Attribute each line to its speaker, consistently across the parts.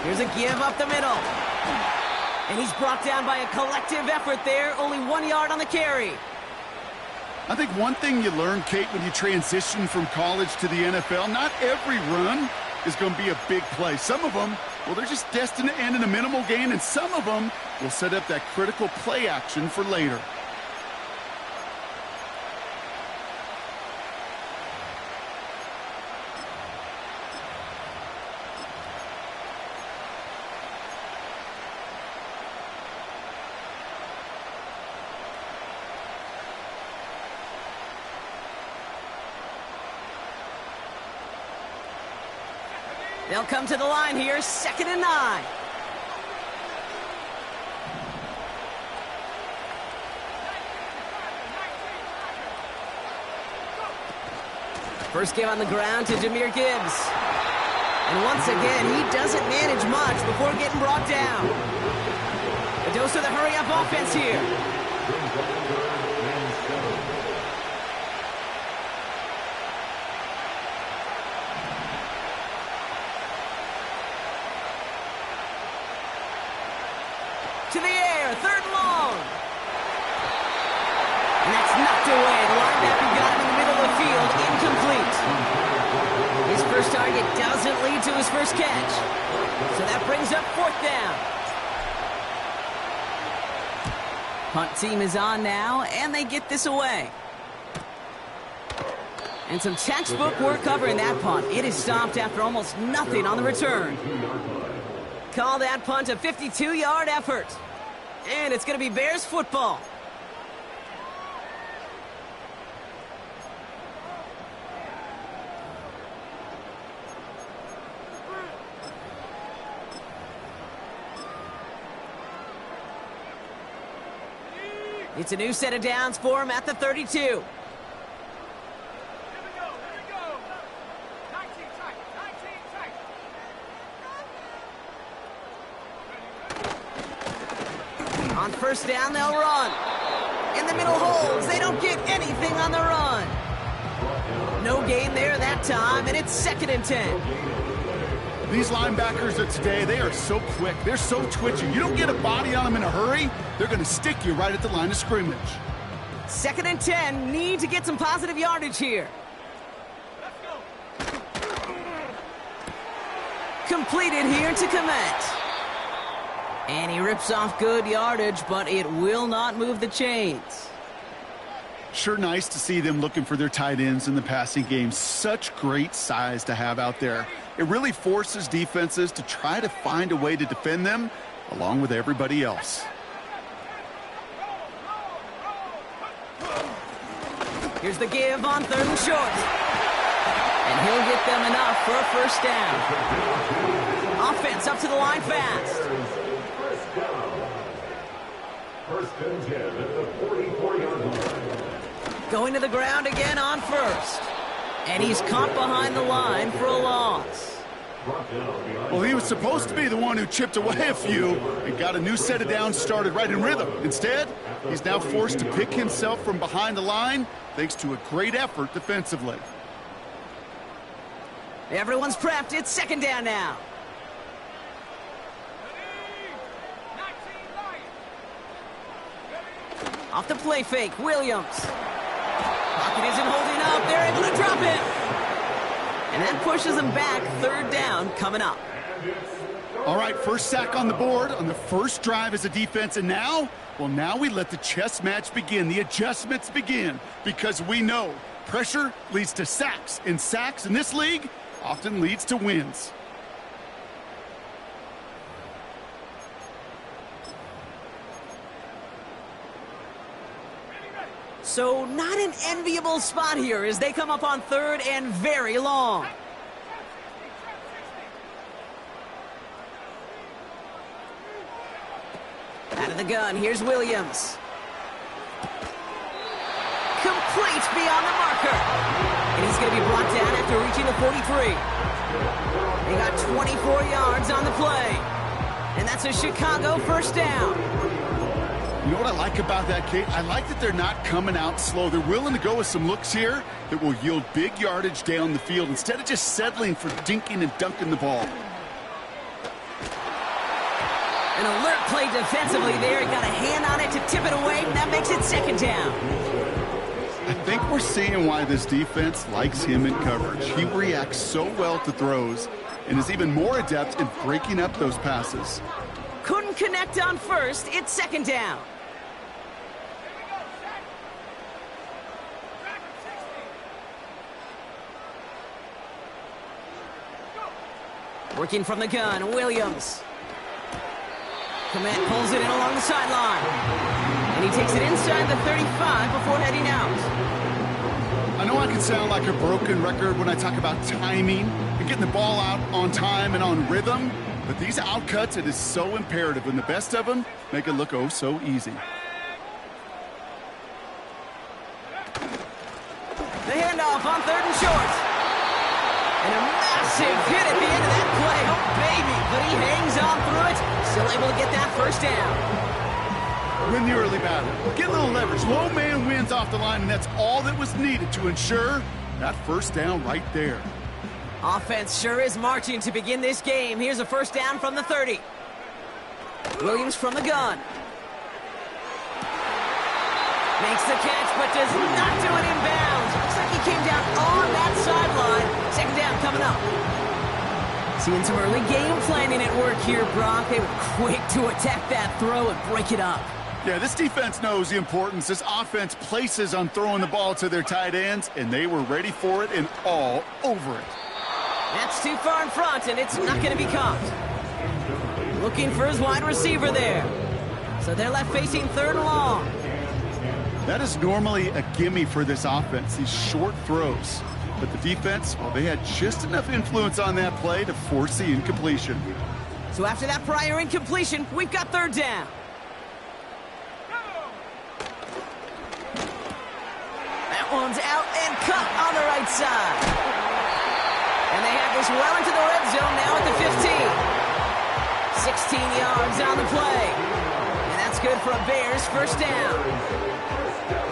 Speaker 1: Here's a give up the middle. And he's brought down by a collective effort there. Only 1 yard on the carry.
Speaker 2: I think one thing you learn, Kate, when you transition from college to the NFL, not every run is going to be a big play. Some of them, well, they're just destined to end in a minimal gain, and some of them will set up that critical play action for later.
Speaker 1: They'll come to the line here, 2nd and 9. First give on the ground to Jahmyr Gibbs. And once again, he doesn't manage much before getting brought down. A dose of the hurry-up offense here. To the air, 3rd and long. And that's knocked away. The linebacker got him in the middle of the field, incomplete. His first target doesn't lead to his first catch. So that brings up 4th down. Punt team is on now, and they get this away. And some textbook work covering that punt. It is stopped after almost nothing on the return. Call that punt a 52-yard effort. And it's going to be Bears football. It's a new set of downs for him at the 32. On 1st down, they'll run. In the middle holes, they don't get anything on the run. No gain there that time, and it's 2nd and 10.
Speaker 2: These linebackers of today, they are so quick. They're so twitchy. You don't get a body on them in a hurry, they're going to stick you right at the line of scrimmage.
Speaker 1: 2nd and 10, need to get some positive yardage here. Completed here to Komet. And he rips off good yardage, but it will not move the chains.
Speaker 2: Sure nice to see them looking for their tight ends in the passing game. Such great size to have out there. It really forces defenses to try to find a way to defend them along with everybody else.
Speaker 1: Here's the give on 3rd and short. And he'll get them enough for a 1st down. Offense up to the line fast.
Speaker 3: 1st and 10 at the 44-yard line.
Speaker 1: Going to the ground again on 1st. And he's caught behind the line for a loss.
Speaker 2: Well, he was supposed to be the one who chipped away a few and got a new set of downs started right in rhythm. Instead, he's now forced to pick himself from behind the line thanks to a great effort defensively.
Speaker 1: Everyone's prepped. It's 2nd down now. Off the play fake, Williams. Pocket isn't holding up. They're able to drop it. And that pushes them back. 3rd down coming up.
Speaker 2: All right, first sack on the board on the first drive as a defense. And now, well, now we let the chess match begin. The adjustments begin because we know pressure leads to sacks. And sacks in this league often leads to wins.
Speaker 1: So not an enviable spot here as they come up on 3rd and very long. Out of the gun, here's Williams. Complete beyond the marker. And he's going to be brought down after reaching the 43. They got 24 yards on the play. And that's a Chicago 1st down.
Speaker 2: You know what I like about that, Kate? I like that they're not coming out slow. They're willing to go with some looks here that will yield big yardage down the field instead of just settling for dinking and dunking the ball.
Speaker 1: An alert play defensively there. He got a hand on it to tip it away, and that makes it second down.
Speaker 2: I think we're seeing why this defense likes him in coverage. He reacts so well to throws and is even more adept in breaking up those passes.
Speaker 1: Couldn't connect on first. It's second down. Working from the gun, Williams. Komet pulls it in along the sideline. And he takes it inside the 35 before heading out.
Speaker 2: I know I can sound like a broken record when I talk about timing and getting the ball out on time and on rhythm, but these outcuts, it is so imperative, and the best of them make it look oh so easy.
Speaker 1: The handoff on third and short. And a massive hit at the end of that play. Oh, baby. But he hangs on through it. Still able to get that first down.
Speaker 2: Win the early battle. Get a little leverage. Low man wins off the line, and that's all that was needed to ensure that first down right there.
Speaker 1: Offense sure is marching to begin this game. Here's a first down from the 30. Williams from the gun. Makes the catch, but does not do it in bounds. Looks like he came down on that sideline. Second down coming up. Seeing some early game planning at work here, Brock. They were quick to attack that throw and break it up.
Speaker 2: Yeah, this defense knows the importance this offense places on throwing the ball to their tight ends, and they were ready for it and all over it.
Speaker 1: That's too far in front, and it's not going to be caught. Looking for his wide receiver there. So they're left facing third and long.
Speaker 2: That is normally a gimme for this offense, these short throws. But the defense, well, they had just enough influence on that play to force the incompletion.
Speaker 1: So after that prior incompletion, we've got third down. That one's out and cut on the right side. And they have this well into the red zone now at the 15. 16 yards on the play. And that's good for a Bears first down.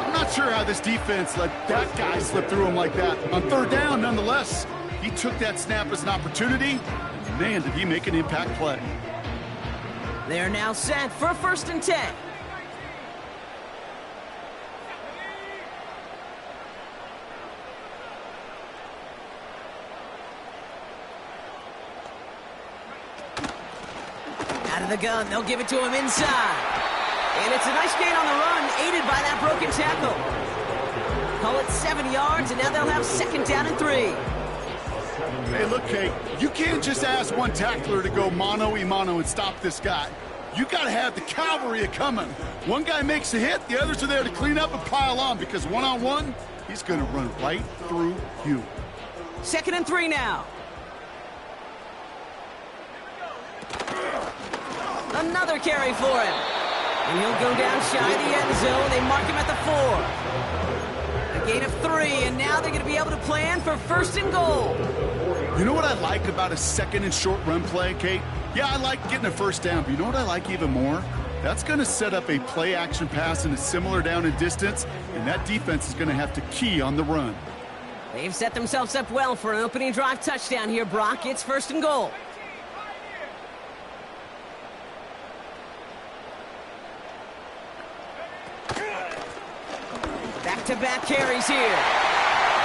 Speaker 2: I'm not sure how this defense let that guy slip through him like that. On third down, nonetheless, he took that snap as an opportunity. And man, did he make an impact play.
Speaker 1: They're now set for first and 10. Out of the gun, they'll give it to him inside. And it's a nice gain on the run, aided by that broken tackle. Call it 7 yards, and now they'll have second down and 3.
Speaker 2: Hey, look, Kate, you can't just ask one tackler to go mano-a-mano and stop this guy. You got to have the cavalry coming. One guy makes a hit, the others are there to clean up and pile on, because one-on-one, he's going to run right through you.
Speaker 1: Second and 3 now. Another carry for him. And he'll go down shy of the end zone. They mark him at the 4. A gain of 3, and now they're going to be able to plan for first and goal.
Speaker 2: You know what I like about a second and short run play, Kate? Yeah, I like getting a first down, but you know what I like even more? That's going to set up a play-action pass in a similar down and distance, and that defense is going to have to key on the run.
Speaker 1: They've set themselves up well for an opening drive touchdown here, Brock. It's first and goal. Back-to-back carries here.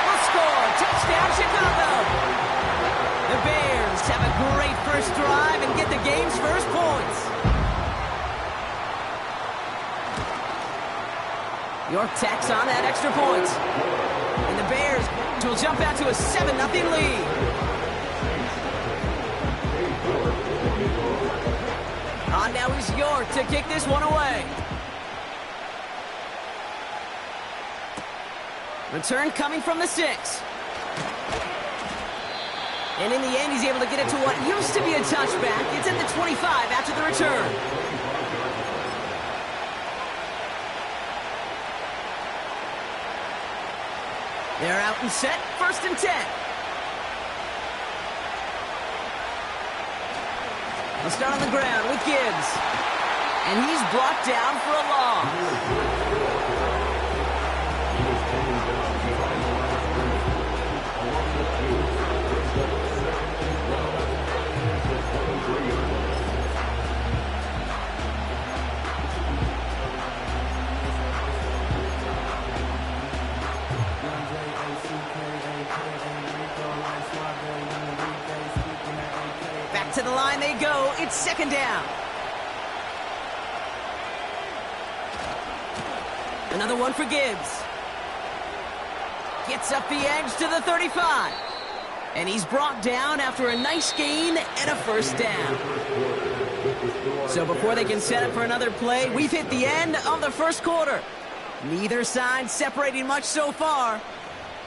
Speaker 1: We'll score. Touchdown, Chicago. The Bears have a great first drive and get the game's first points. York tacks on that extra point. And the Bears will jump out to a 7-0 lead. On now is York to kick this one away. Return coming from the 6. And in the end, he's able to get it to what used to be a touchback. It's at the 25 after the return. They're out and set, first and 10. They'll start on the ground with Gibbs. And he's brought down for a loss. And to the line they go. It's second down. Another one for Gibbs. Gets up the edge to the 35. And he's brought down after a nice gain and a first down. So before they can set up for another play, we've hit the end of the first quarter. Neither side separating much so far.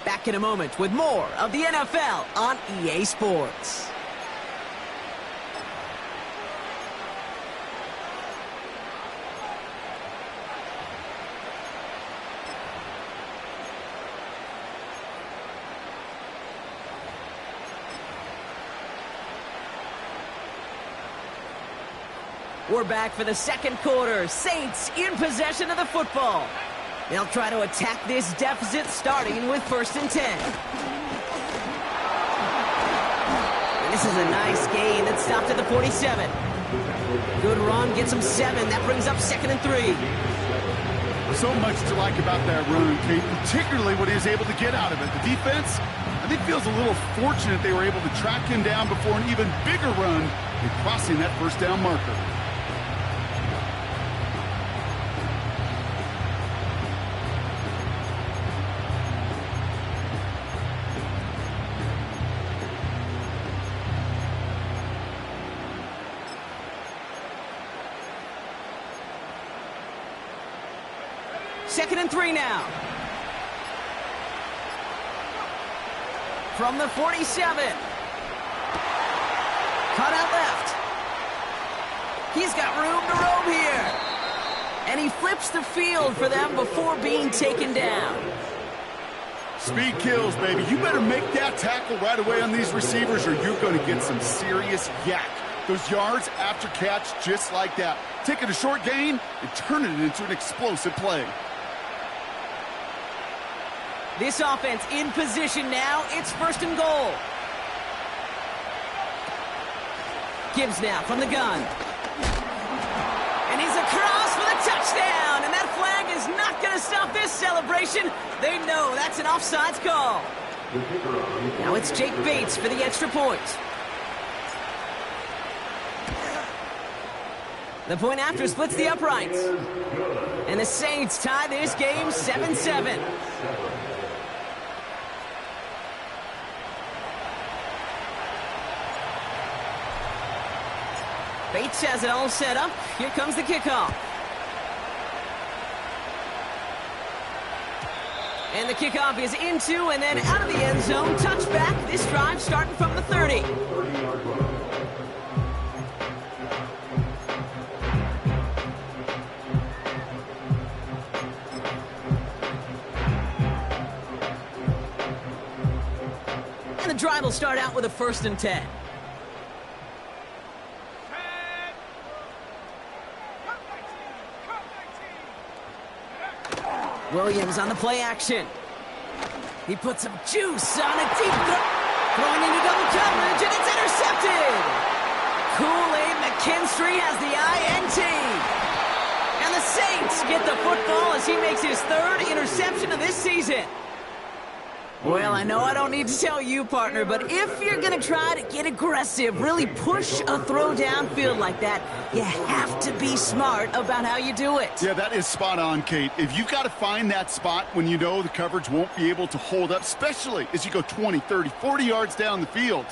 Speaker 1: Back in a moment with more of the NFL on EA Sports. We're back for the second quarter. Saints in possession of the football. They'll try to attack this deficit starting with 1st and 10. And this is a nice gain that stopped at the 47. Good run, gets them 7. That brings up 2nd and 3.
Speaker 2: So much to like about that run, Kate, particularly what he was able to get out of it. The defense, I think, feels a little fortunate they were able to track him down before an even bigger run in crossing that first down marker.
Speaker 1: Second and 3 now. From the 47. Cut out left. He's got room to roam here. And he flips the field for them before being taken down.
Speaker 2: Speed kills, baby. You better make that tackle right away on these receivers or you're going to get some serious yak. Those yards after catch just like that. Taking a short gain and turning it into an explosive play.
Speaker 1: This offense in position now. It's 1st and goal. Gibbs now from the gun. And he's across for the touchdown. And that flag is not going to stop this celebration. They know that's an offsides call. Now it's Jake Bates for the extra point. The point after splits the uprights. And the Saints tie this game 7-7. Bates has it all set up. Here comes the kickoff. And the kickoff is into and then out of the end zone. Touchback. This drive starting from the 30. And the drive will start out with a 1st and 10. Williams on the play action. He puts some juice on a deep throw. Throwing into double coverage, and it's intercepted. Kool-Aid McKinstry has the INT. And the Saints get the football as he makes his 3rd interception of this season. Well, I know I don't need to tell you, partner, but if you're going to try to get aggressive, really push a throw downfield like that, you have to be smart about how you do it.
Speaker 2: Yeah, that is spot on, Kate. If you've got to find that spot when you know the coverage won't be able to hold up, especially as you go 20, 30, 40 yards down the field.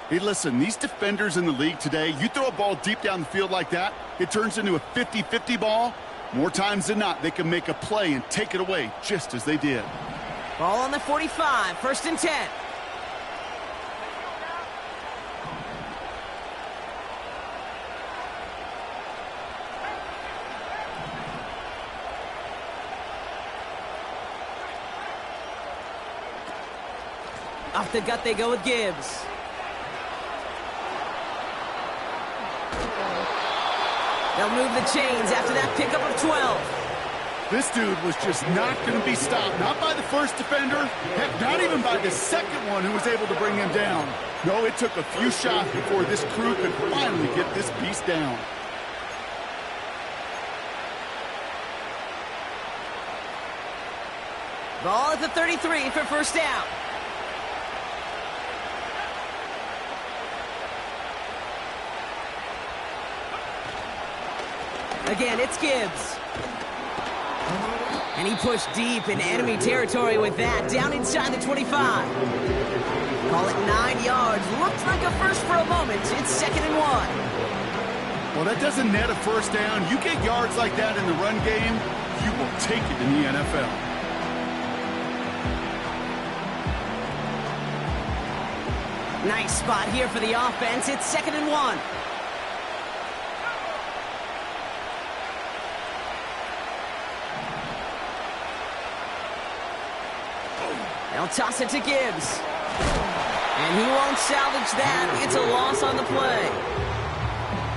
Speaker 2: Hey, listen, these defenders in the league today, you throw a ball deep down the field like that, it turns into a 50-50 ball. More times than not, they can make a play and take it away just as they did.
Speaker 1: Ball on the 45, 1st and 10. Off the gut they go with Gibbs. They'll move the chains after that pickup of 12.
Speaker 2: This dude was just not going to be stopped. Not by the first defender. Heck, not even by the second one who was able to bring him down. No, it took a few shots before this crew could finally get this beast down.
Speaker 1: Ball at the 33 for 1st down. Again, it's Gibbs. And he pushed deep in enemy territory with that, down inside the 25. Call it 9 yards. Looked like a first for a moment. It's 2nd and 1.
Speaker 2: Well, that doesn't net a first down. You get yards like that in the run game, you will take it in the NFL.
Speaker 1: Nice spot here for the offense. It's 2nd and 1. They'll toss it to Gibbs. And he won't salvage that. It's a loss on the play.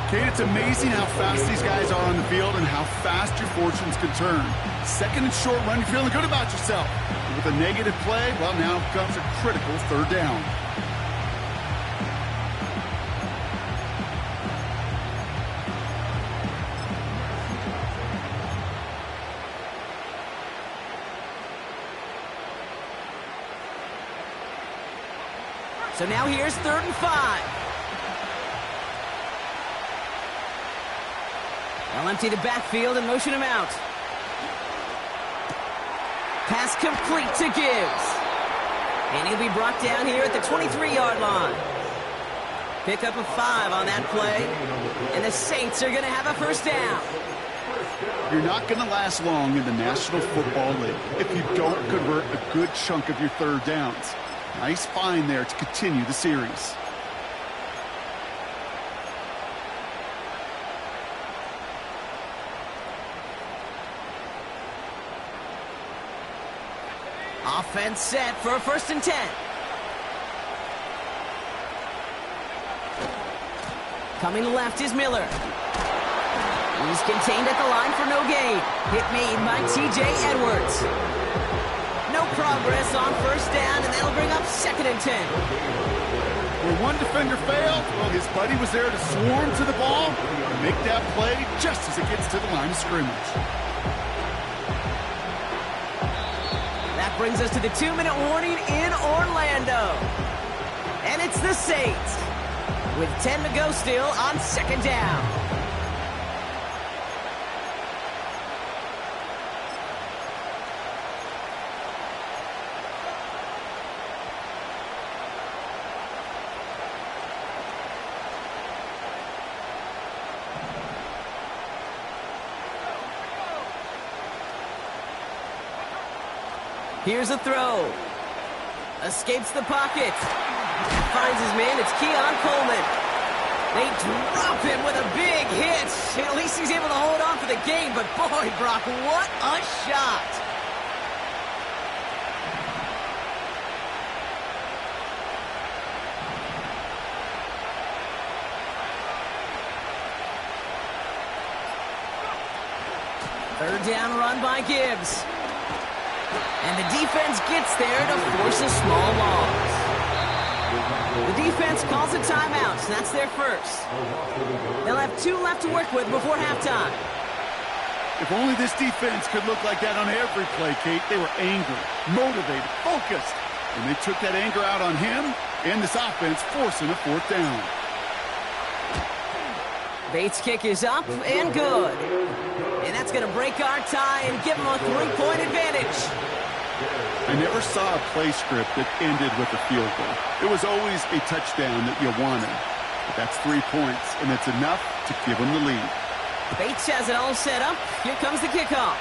Speaker 2: Kate, it's amazing how fast these guys are on the field and how fast your fortunes can turn. 2nd and short run, you're feeling good about yourself. With a negative play, well, now comes a critical 3rd down.
Speaker 1: So now here's 3rd and 5. They'll empty the backfield and motion him out. Pass complete to Gibbs. And he'll be brought down here at the 23-yard line. Pick up a 5 on that play. And the Saints are going to have a first down.
Speaker 2: You're not going to last long in the National Football League if you don't convert a good chunk of your 3rd downs. Nice find there to continue the series.
Speaker 1: Offense set for a 1st and 10. Coming left is Miller. He's contained at the line for no gain. Hit made by T.J. Edwards. No progress on 1st down, and that'll bring up 2nd and 10.
Speaker 2: Where one defender failed, well, his buddy was there to swarm to the ball and make that play just as it gets to the line of scrimmage.
Speaker 1: That brings us to the 2-minute warning in Orlando. And it's the Saints with 10 to go still on 2nd down. Here's a throw. Escapes the pocket. Finds his man. It's Keon Coleman. They drop him with a big hit. At least he's able to hold on for the game. But boy, Brock, what a shot. Third down run by Gibbs. And the defense gets there to force a small loss. The defense calls a timeout, so that's their first. They'll have 2 left to work with before halftime.
Speaker 2: If only this defense could look like that on every play, Kate. They were angry, motivated, focused. And they took that anger out on him and this offense, forcing a 4th down.
Speaker 1: Bates' kick is up and good. And that's going to break our tie and give them a 3-point advantage.
Speaker 2: I never saw a play script that ended with a field goal. It was always a touchdown that you wanted. But that's 3 points, and it's enough to give them the lead.
Speaker 1: Bates has it all set up. Here comes the kickoff.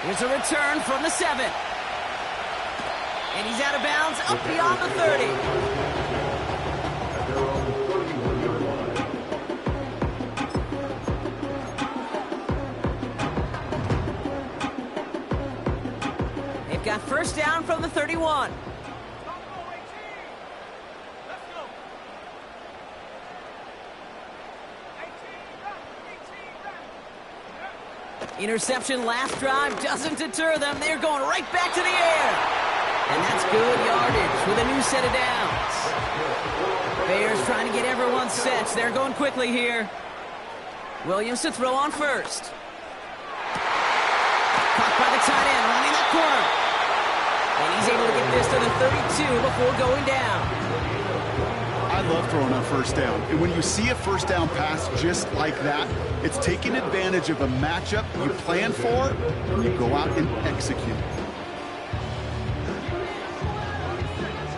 Speaker 1: Here's a return from the 7. And he's out of bounds up beyond the 30. Got first down from the 31. Interception last drive doesn't deter them. They're going right back to the air. And that's good yardage with a new set of downs. Bears trying to get everyone set. They're going quickly here. Williams to throw on first. Caught by the tight end, running that corner. And he's able to get this to the 32 before going down.
Speaker 2: I love throwing on first down. And when you see a first down pass just like that, it's taking advantage of a matchup you plan for, and you go out and execute.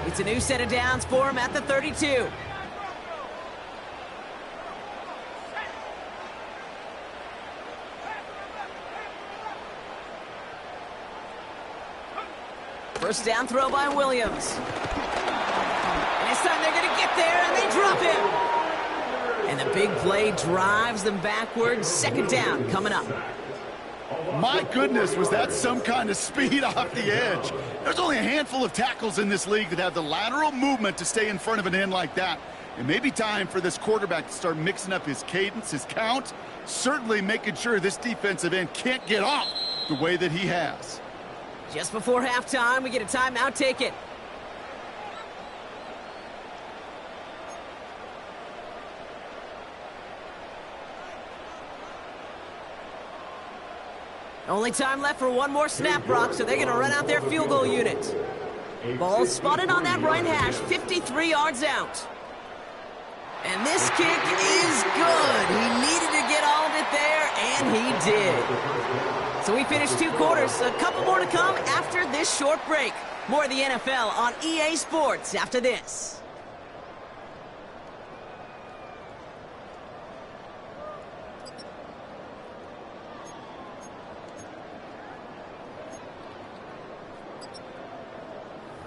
Speaker 1: It's a new set of downs for him at the 32. First down throw by Williams. And this time they're going to get there, and they drop him. And the big play drives them backwards. Second down coming up.
Speaker 2: My goodness, was that some kind of speed off the edge. There's only a handful of tackles in this league that have the lateral movement to stay in front of an end like that. It may be time for this quarterback to start mixing up his cadence, his count, certainly making sure this defensive end can't get off the way that he has.
Speaker 1: Just before halftime, we get a timeout taken. Only time left for one more snap, Brock, so they're going to run out their field goal unit. Ball spotted on that right hash, 53 yards out. And this kick is good. He needed to get all of it there, and he did. So we finished 2 quarters. A couple more to come after this short break. More of the NFL on EA Sports after this.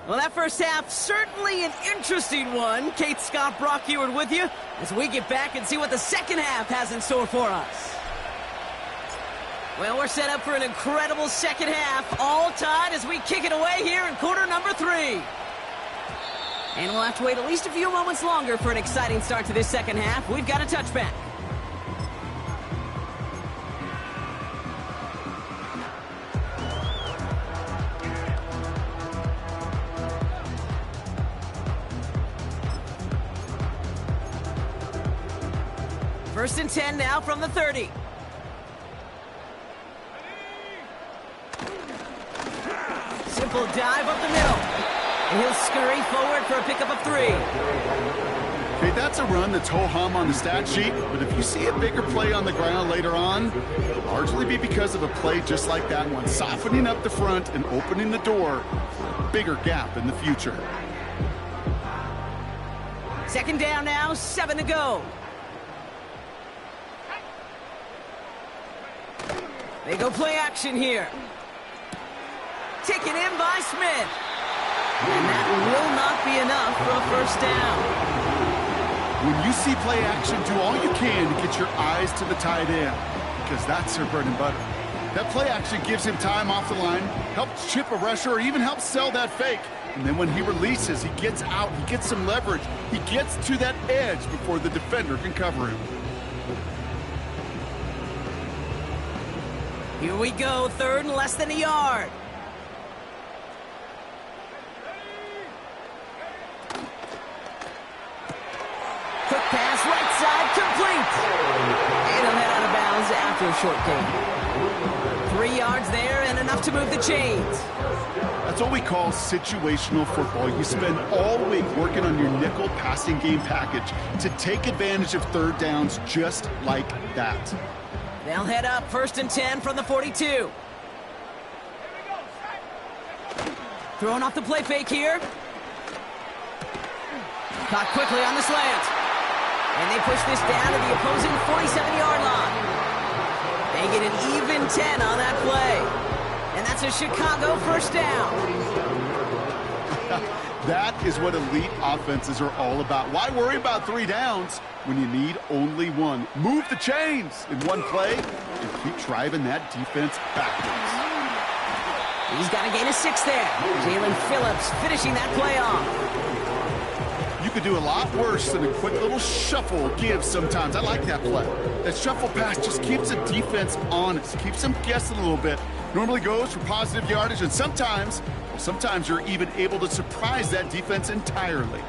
Speaker 1: Well, that first half, certainly an interesting one. Kate, Scott, Brock Ewart with you as we get back and see what the second half has in store for us. Well, we're set up for an incredible second half, all tied as we kick it away here in quarter number 3. And we'll have to wait at least a few moments longer for an exciting start to this second half. We've got a touchback. First and 10 now from the 30. Simple dive up the middle. And he'll scurry forward for a pickup of 3.
Speaker 2: Okay, that's a run that's ho-hum on the stat sheet, but if you see a bigger play on the ground later on, it'll largely be because of a play just like that one, softening up the front and opening the door for a bigger gap in the future.
Speaker 1: Second down now, 7 to go. They go play action here. Taken in by Smith. And that will not be enough for a first down.
Speaker 2: When you see play action, do all you can to get your eyes to the tight end, because that's their bread and butter. That play action gives him time off the line, helps chip a rusher, or even helps sell that fake. And then when he releases, he gets out, he gets some leverage. He gets to that edge before the defender can cover him.
Speaker 1: Here we go, third and less than a yard. Quick pass, right side, complete. And he'll head out of bounds after a short gain. 3 yards there and enough to move the chains.
Speaker 2: That's what we call situational football. You spend all week working on your nickel passing game package to take advantage of third downs just like that.
Speaker 1: They'll head up first and 10 from the 42. Throwing off the play fake here. Caught quickly on the slant. And they push this down to the opposing 47-yard line. They get an even 10 on that play. And that's a Chicago first down.
Speaker 2: That is what elite offenses are all about. Why worry about 3 downs when you need only 1? Move the chains in one play and keep driving that defense backwards.
Speaker 1: He's got a gain of 6 there. Jalen Phillips finishing that play off.
Speaker 2: You could do a lot worse than a quick little shuffle give sometimes. I like that play. That shuffle pass just keeps the defense honest, keeps them guessing a little bit. Normally goes for positive yardage, and sometimes you're even able to surprise that defense entirely.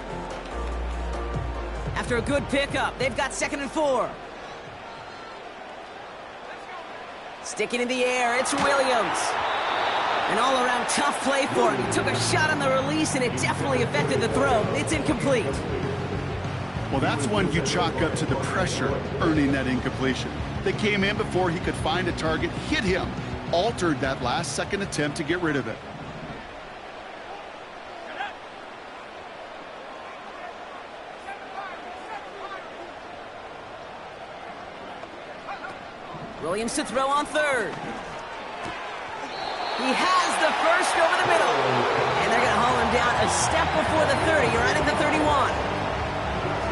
Speaker 1: After a good pickup, they've got 2nd and 4. Sticking in the air, it's Williams. An all-around tough play for him. He took a shot on the release, and it definitely affected the throw. It's incomplete.
Speaker 2: Well, that's one you chalk up to the pressure earning that incompletion. They came in before he could find a target, hit him, altered that last-second attempt to get rid of it.
Speaker 1: Williams to throw on third. He has the first over the middle. And they're going to haul him down a step before the 30, right at the 31.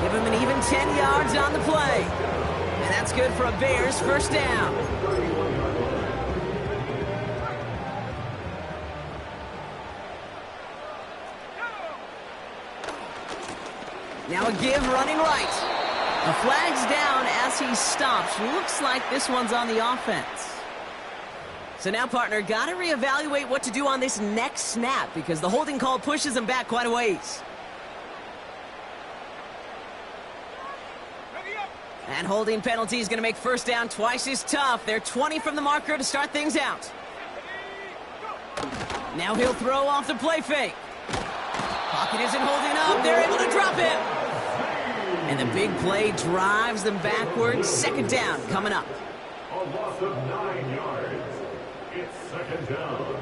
Speaker 1: Give him an even 10 yards on the play. And that's good for a Bears first down. Now a give running right. The flag's down as he stops. Looks like this one's on the offense. So now, partner, got to reevaluate what to do on this next snap because the holding call pushes him back quite a ways. And holding penalty is going to make first down twice as tough. They're 20 from the marker to start things out. Now he'll throw off the play fake. Pocket isn't holding up. They're able to drop him. And the big play drives them backwards. Second down coming up.
Speaker 3: A loss of 9 yards. It's second down.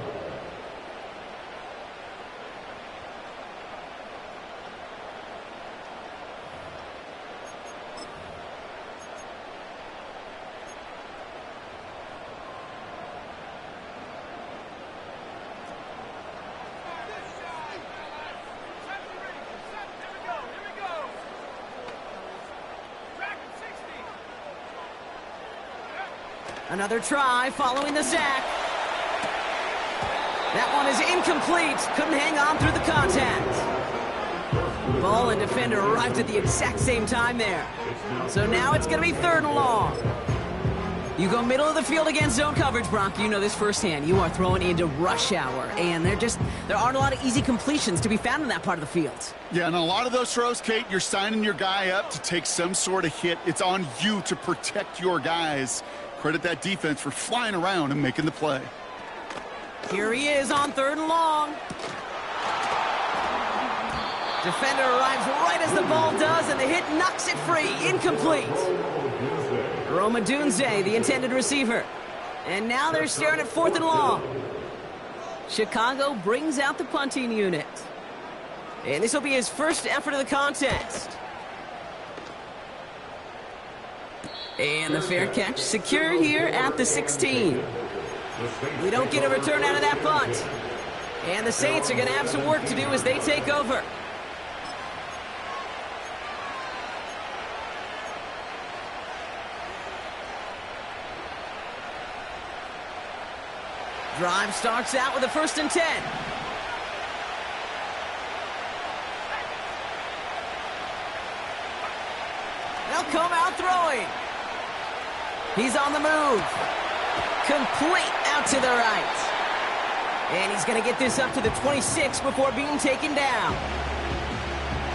Speaker 1: Another try following the sack. That one is incomplete. Couldn't hang on through the contact. Ball and defender arrived at the exact same time there. So now it's going to be third and long. You go middle of the field against zone coverage, Brock. You know this firsthand. You are throwing into rush hour, and there aren't a lot of easy completions to be found in that part of the field.
Speaker 2: Yeah, and a lot of those throws, Kate, you're signing your guy up to take some sort of hit. It's on you to protect your guys. Credit that defense for flying around and making the play.
Speaker 1: Here he is on third and long. Defender arrives right as the ball does, and the hit knocks it free. Incomplete. Roma Dunze, the intended receiver. And now they're staring at fourth and long. Chicago brings out the punting unit. And this will be his first effort of the contest. And the fair catch secure here at the 16. We don't get a return out of that punt. And the Saints are going to have some work to do as they take over. Drive starts out with a 1st and 10. They'll come out throwing. He's on the move. Complete out to the right. And he's going to get this up to the 26 before being taken down.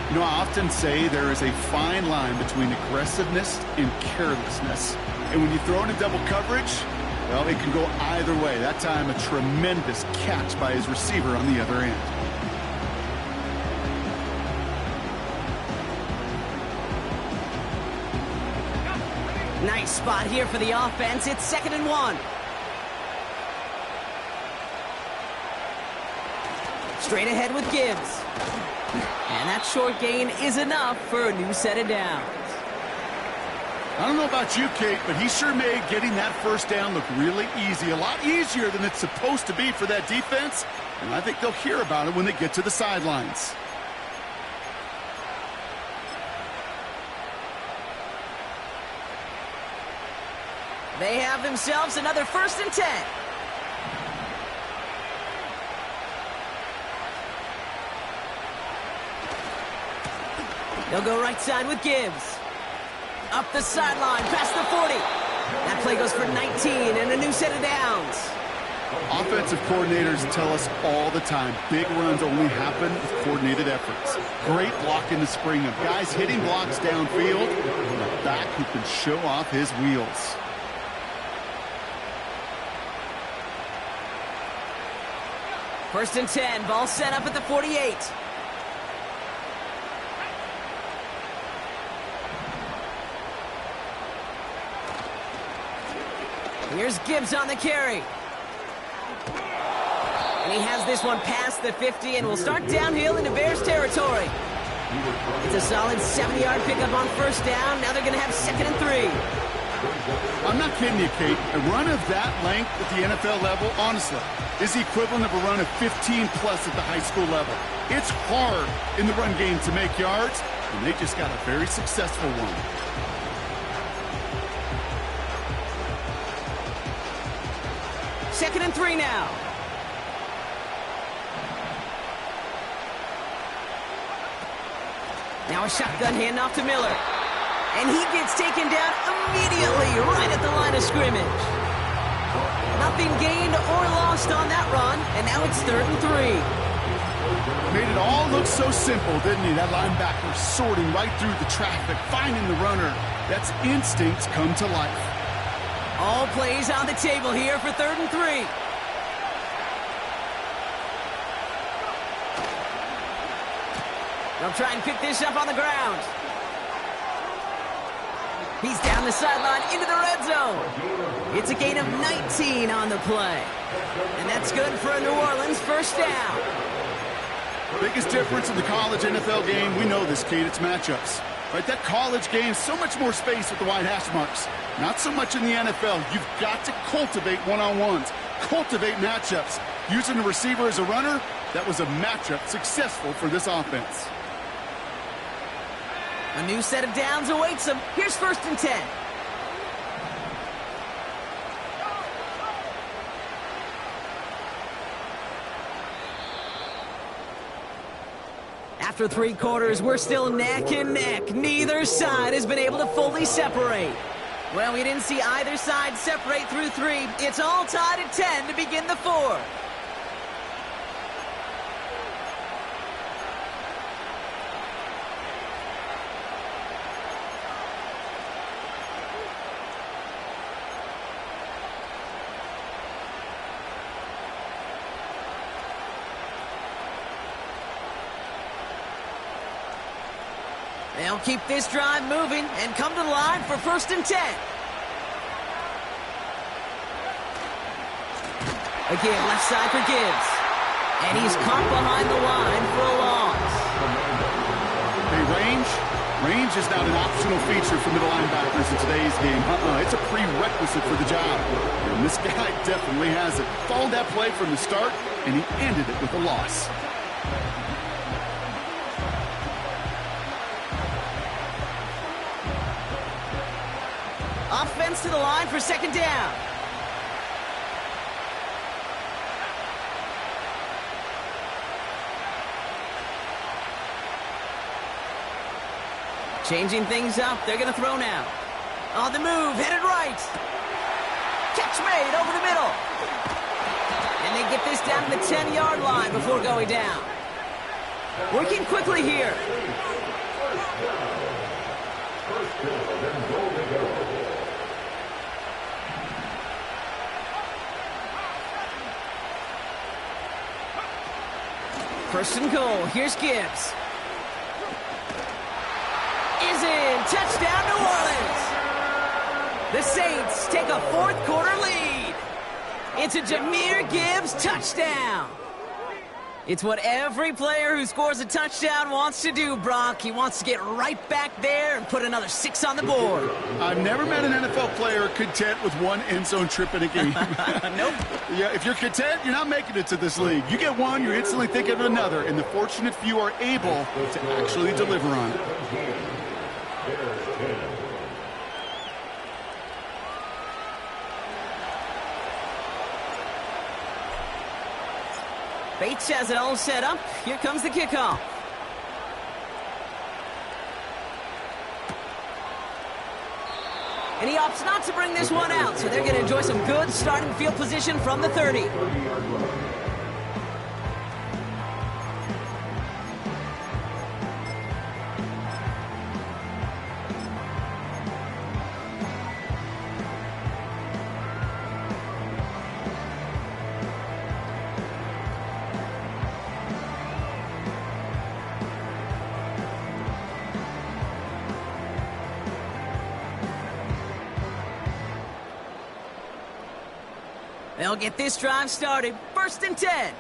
Speaker 2: You know, I often say there is a fine line between aggressiveness and carelessness. And when you throw into double coverage, well, it can go either way. That time, a tremendous catch by his receiver on the other end.
Speaker 1: Nice spot here for the offense. It's 2nd and 1. Straight ahead with Gibbs. And that short gain is enough for a new set of downs.
Speaker 2: I don't know about you, Kate, but he sure made getting that first down look really easy. A lot easier than it's supposed to be for that defense. And I think they'll hear about it when they get to the sidelines.
Speaker 1: They have themselves another 1st and 10. They'll go right side with Gibbs. Up the sideline, past the 40. That play goes for 19 and a new set of downs.
Speaker 2: Offensive coordinators tell us all the time, big runs only happen with coordinated efforts. Great block in the spring of guys hitting blocks downfield and a back who can show off his wheels.
Speaker 1: First and 10, ball set up at the 48. Here's Gibbs on the carry. And he has this one past the 50 and will start downhill into Bears territory. It's a solid 70-yard pickup on first down. Now they're going to have 2nd and 3.
Speaker 2: I'm not kidding you, Kate. A run of that length at the NFL level, honestly, is the equivalent of a run of 15-plus at the high school level. It's hard in the run game to make yards, and they just got a very successful one.
Speaker 1: Second and 3 now. Now a shotgun handoff to Miller. And he gets taken down immediately right at the line of scrimmage. Nothing gained or lost on that run, and now it's 3rd and 3.
Speaker 2: Made it all look so simple, didn't he? That linebacker sorting right through the traffic, finding the runner. That's instincts come to life.
Speaker 1: All plays on the table here for 3rd and 3. They'll try and pick this up on the ground. He's down the sideline into the red zone. It's a gain of 19 on the play. And that's good for a New Orleans first down.
Speaker 2: Biggest difference in the college NFL game, we know this, Kate, it's matchups. Right, that college game, so much more space with the wide hash marks. Not so much in the NFL. You've got to cultivate one-on-ones, cultivate matchups. Using the receiver as a runner, that was a matchup successful for this offense.
Speaker 1: A new set of downs awaits them. Here's 1st and 10. After 3 quarters, we're still neck and neck. Neither side has been able to fully separate. Well, we didn't see either side separate through 3. It's all tied at 10 to begin the 4th. They'll keep this drive moving and come to the line for 1st and 10. Again, left side for Gibbs. And he's caught behind the line for a loss.
Speaker 2: Hey, range is not an optional feature for middle linebackers in today's game. It's a prerequisite for the job. And this guy definitely has it. Followed that play from the start, and he ended it with a loss.
Speaker 1: Offense to the line for 2nd down. Changing things up. They're going to throw now. On the move, headed right. Catch made over the middle. And they get this down to the 10-yard line before going down. Working quickly here. First and goal. Here's Gibbs. Is in. Touchdown, New Orleans. The Saints take a 4th quarter lead. It's a Jahmyr Gibbs touchdown. It's what every player who scores a touchdown wants to do, Brock. He wants to get right back there and put another 6 on the board.
Speaker 2: I've never met an NFL player content with 1 end zone trip in a game.
Speaker 1: Nope.
Speaker 2: Yeah, if you're content, you're not making it to this league. You get one, you're instantly thinking of another, and the fortunate few are able to actually deliver on it.
Speaker 1: Bates has it all set up. Here comes the kickoff. And he opts not to bring this one out, so they're going to enjoy some good starting field position from the 30. They'll get this drive started. 1st and 10.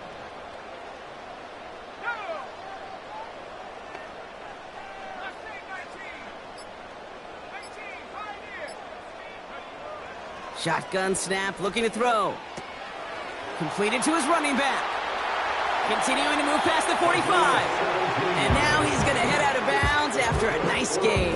Speaker 1: Shotgun snap, looking to throw. Completed to his running back. Continuing to move past the 45. And now he's going to head out of bounds after a nice game.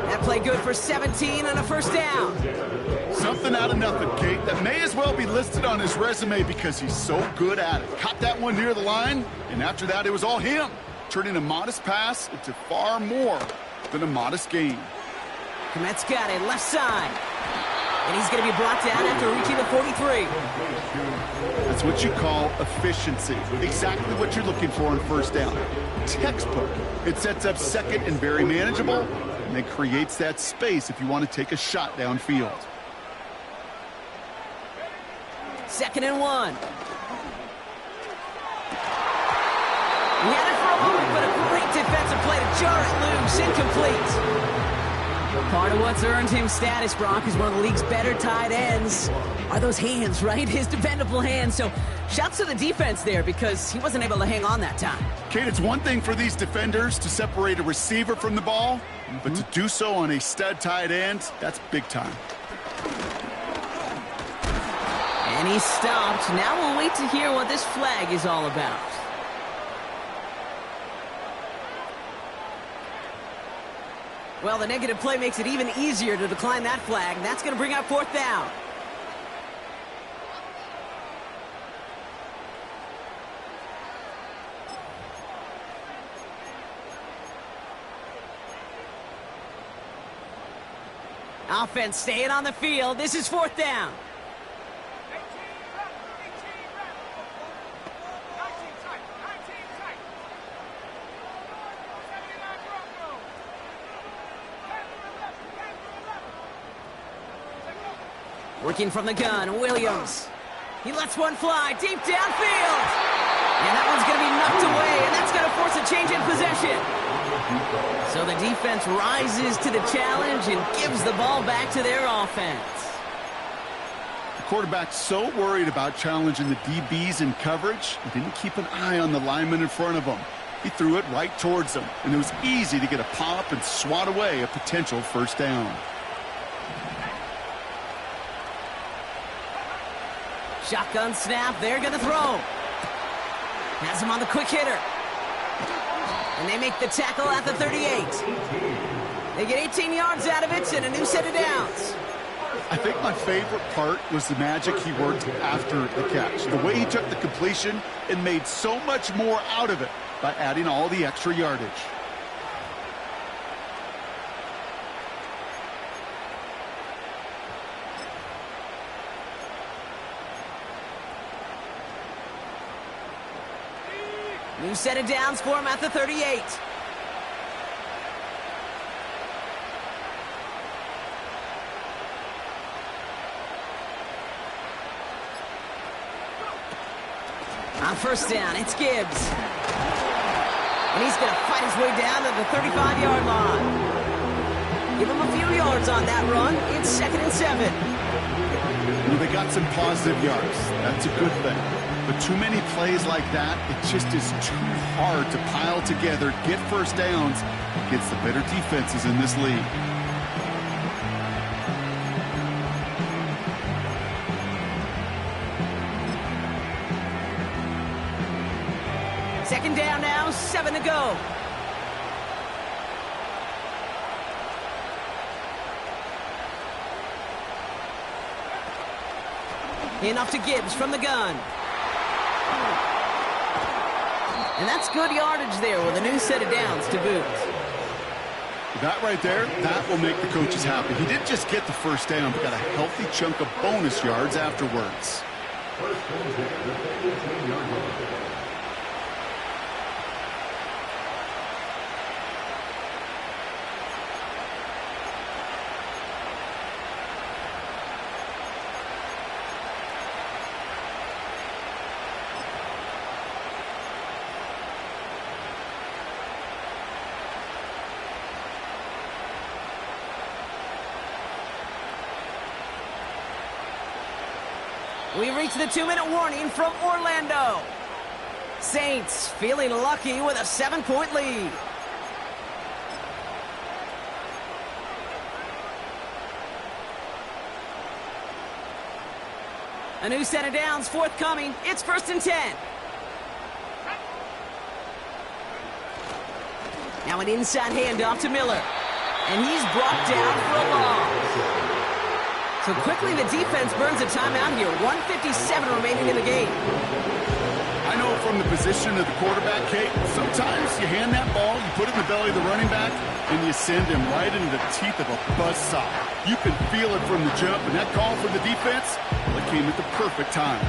Speaker 1: That play good for 17 on a 1st down.
Speaker 2: Something out of nothing, Kate. That may as well be listed on his resume because he's so good at it. Caught that one near the line, and after that, it was all him. Turning a modest pass into far more than a modest gain.
Speaker 1: Komet's got it, left side. And he's going to be brought down after reaching the 43.
Speaker 2: That's what you call efficiency. Exactly what you're looking for on 1st down. Textbook. It sets up 2nd and very manageable, and it creates that space if you want to take a shot downfield.
Speaker 1: 2nd and 1. He had it for a moment, but a great defensive play to jar it loose. Incomplete. Part of what's earned him status, Brock, is one of the league's better tight ends. Are those hands, right? His dependable hands. So shouts to the defense there because he wasn't able to hang on that time.
Speaker 2: Kate, it's one thing for these defenders to separate a receiver from the ball, but to do so on a stud tight end, that's big time.
Speaker 1: And he stopped. Now we'll wait to hear what this flag is all about. Well, the negative play makes it even easier to decline that flag. That's going to bring up 4th down. Offense staying on the field. This is 4th down. Working from the gun, Williams. He lets one fly deep downfield. And that one's going to be knocked away, and that's going to force a change in possession. So the defense rises to the challenge and gives the ball back to their offense.
Speaker 2: The quarterback's so worried about challenging the DBs in coverage, he didn't keep an eye on the lineman in front of him. He threw it right towards him, and it was easy to get a pop and swat away a potential 1st down.
Speaker 1: Shotgun snap, they're going to throw. Has him on the quick hitter. And they make the tackle at the 38. They get 18 yards out of it and a new set of downs.
Speaker 2: I think my favorite part was the magic he worked after the catch. The way he took the completion and made so much more out of it by adding all the extra yardage.
Speaker 1: New set of downs for him at the 38. On 1st down, it's Gibbs. And he's going to fight his way down to the 35-yard line. Give him a few yards on that run. It's 2nd and 7.
Speaker 2: Well, they got some positive yards. That's a good thing. But too many plays like that, it just is too hard to pile together, get 1st downs against the better defenses in this league.
Speaker 1: Second down now, 7 to go. Enough to Gibbs from the gun. And that's good yardage there with a new set of downs to boot.
Speaker 2: That right there, that will make the coaches happy. He didn't just get the 1st down, but got a healthy chunk of bonus yards afterwards.
Speaker 1: We reach the 2-minute warning from Orlando. Saints feeling lucky with a 7-point lead. A new set of downs forthcoming. It's 1st and 10. Now an inside handoff to Miller. And he's brought down for a loss. So quickly the defense burns a timeout here. 1:57 remaining in the game.
Speaker 2: I know from the position of the quarterback, Kate, sometimes you hand that ball, you put it in the belly of the running back, and you send him right into the teeth of a buzzsaw. You can feel it from the jump, and that call for the defense, well, it came at the perfect time.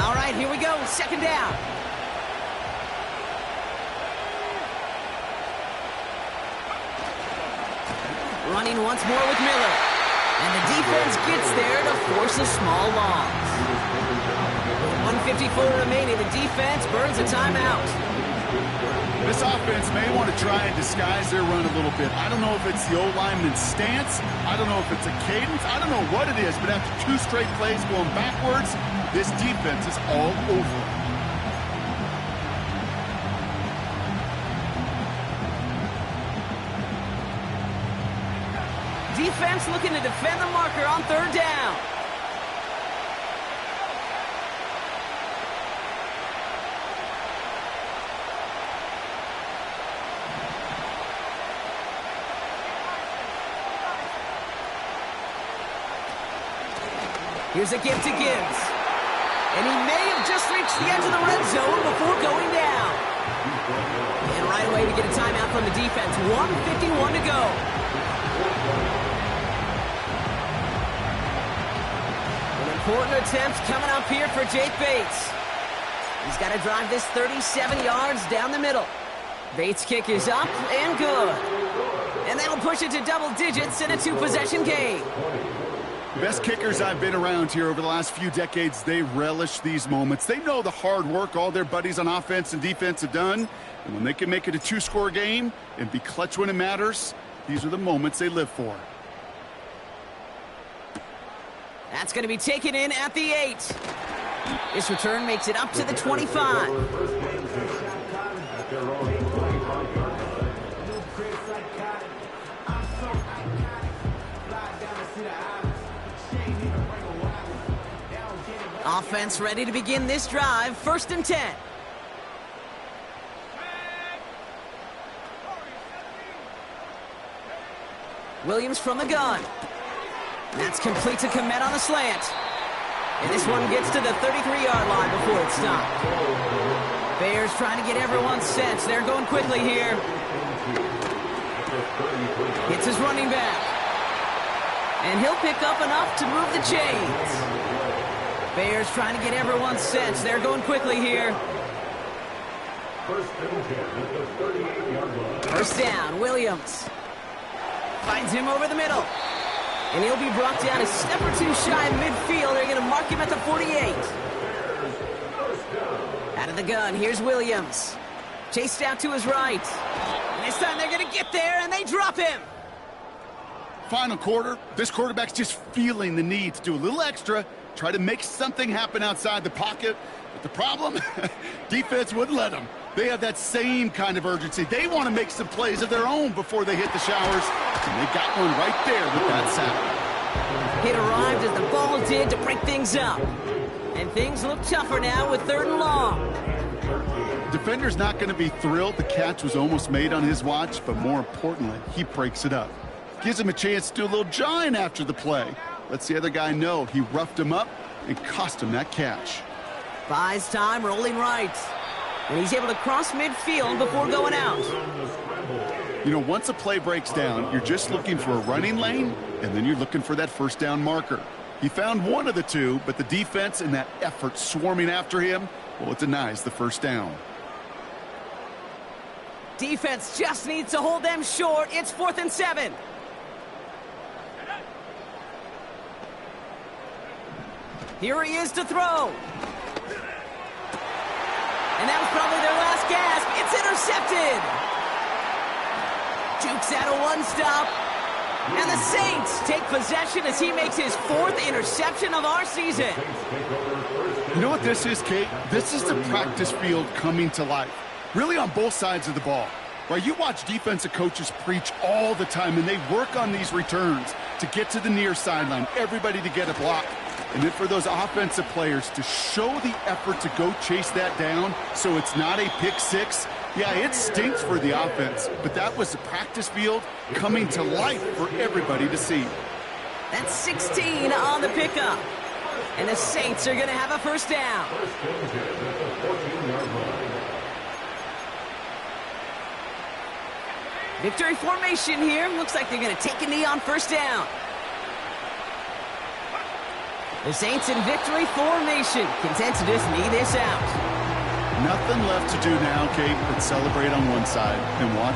Speaker 1: All right, here we go. 2nd down. Running once more with Miller. And the defense gets there to force a small loss. With 1:54 remaining, the defense burns a timeout.
Speaker 2: This offense may want to try and disguise their run a little bit. I don't know if it's the old lineman's stance. I don't know if it's a cadence. I don't know what it is, but after 2 straight plays going backwards, this defense is all over.
Speaker 1: Defense looking to defend the marker on 3rd down. Here's a give to Gibbs. And he may have just reached the edge of the red zone before going down. And right away we get a timeout from the defense. 1:51 to go. An important attempt coming up here for Jake Bates. He's got to drive this 37 yards down the middle. Bates' kick is up and good. And that'll push it to double digits in a 2-possession game.
Speaker 2: The best kickers I've been around here over the last few decades, they relish these moments. They know the hard work all their buddies on offense and defense have done. And when they can make it a 2-score game and be clutch when it matters, these are the moments they live for.
Speaker 1: That's going to be taken in at the 8. This return makes it up to the 25. Offense ready to begin this drive. 1st and 10. Williams from the gun. That's complete to Komet on the slant. And this one gets to the 33-yard line before it's stopped. Bears trying to get everyone's sense. They're going quickly here. Hits his running back. And he'll pick up enough to move the chains. Bears trying to get everyone's sense. They're going quickly here. 1st down, Williams. Finds him over the middle. And he'll be brought down a step or 2 shy of midfield. They're going to mark him at the 48. Out of the gun, here's Williams. Chased out to his right. And this time they're going to get there, and they drop him.
Speaker 2: Final quarter, this quarterback's just feeling the need to do a little extra, try to make something happen outside the pocket. But the problem, defense wouldn't let them. They have that same kind of urgency. They want to make some plays of their own before they hit the showers. And they got one right there with that sack.
Speaker 1: Hit arrived as the ball did to break things up. And things look tougher now with 3rd and long.
Speaker 2: Defender's not going to be thrilled the catch was almost made on his watch, but more importantly, he breaks it up. Gives him a chance to do a little jawing after the play. Lets the other guy know he roughed him up and cost him that catch.
Speaker 1: Buys time, rolling right. And he's able to cross midfield before going out.
Speaker 2: You know, once a play breaks down, you're just looking for a running lane, and then you're looking for that 1st down marker. He found one of the two, but the defense and that effort swarming after him, well, it denies the 1st down.
Speaker 1: Defense just needs to hold them short. It's 4th and 7. Here he is to throw. And that was probably their last gasp. It's intercepted. Jukes out of 1 stop. And the Saints take possession as he makes his 4th interception of our season.
Speaker 2: You know what this is, Kate? This is the practice field coming to life, really on both sides of the ball. Right, you watch defensive coaches preach all the time, and they work on these returns to get to the near sideline, everybody to get a block. And then for those offensive players to show the effort to go chase that down so it's not a pick six, yeah, it stinks for the offense, but that was the practice field coming to life for everybody to see.
Speaker 1: That's 16 on the pickup. And the Saints are going to have a first down. Victory formation here. Looks like they're going to take a knee on first down. The Saints in victory formation. Content to just knee this out.
Speaker 2: Nothing left to do now, Kate, but celebrate on one side and watch